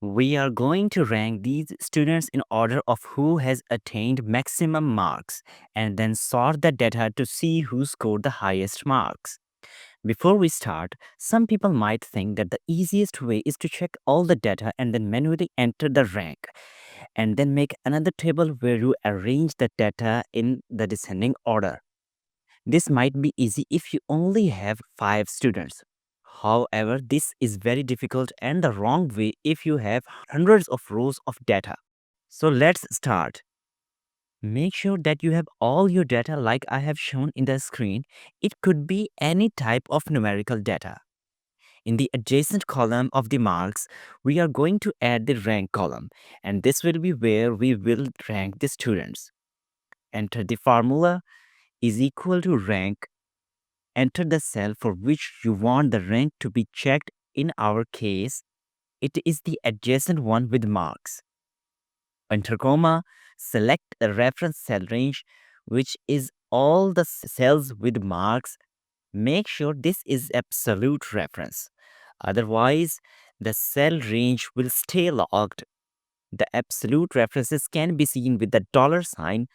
We are going to rank these students in order of who has attained maximum marks and then sort the data to see who scored the highest marks. Before we start, some people might think that the easiest way is to check all the data and then manually enter the rank, and then make another table where you arrange the data in the descending order. This might be easy if you only have 5 students. However, this is very difficult and the wrong way if you have hundreds of rows of data. So let's start. Make sure that you have all your data like I have shown in the screen. It could be any type of numerical data. In the adjacent column of the marks, we are going to add the rank column, and this will be where we will rank the students. Enter the formula is equal to rank. Enter the cell for which you want the rank to be checked. In our case, it is the adjacent one with marks. Enter comma, select the reference cell range, which is all the cells with marks. Make sure this is absolute reference. Otherwise, the cell range will stay locked. The absolute references can be seen with the dollar sign.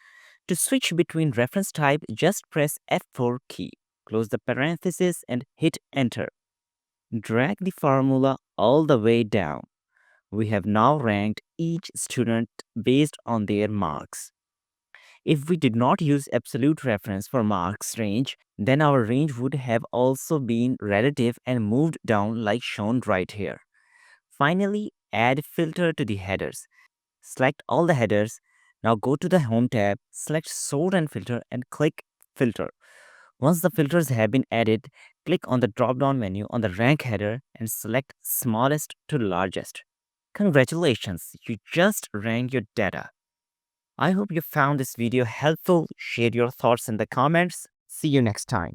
To switch between reference type, just press F4 key. Close the parenthesis and hit enter. Drag the formula all the way down. We have now ranked each student based on their marks. If we did not use absolute reference for marks range, then our range would have also been relative and moved down like shown right here. Finally, add filter to the headers. Select all the headers. Now go to the Home tab, select Sort and Filter and click Filter. Once the filters have been added, click on the drop-down menu on the rank header and select smallest to largest. Congratulations, you just ranked your data. I hope you found this video helpful. Share your thoughts in the comments. See you next time.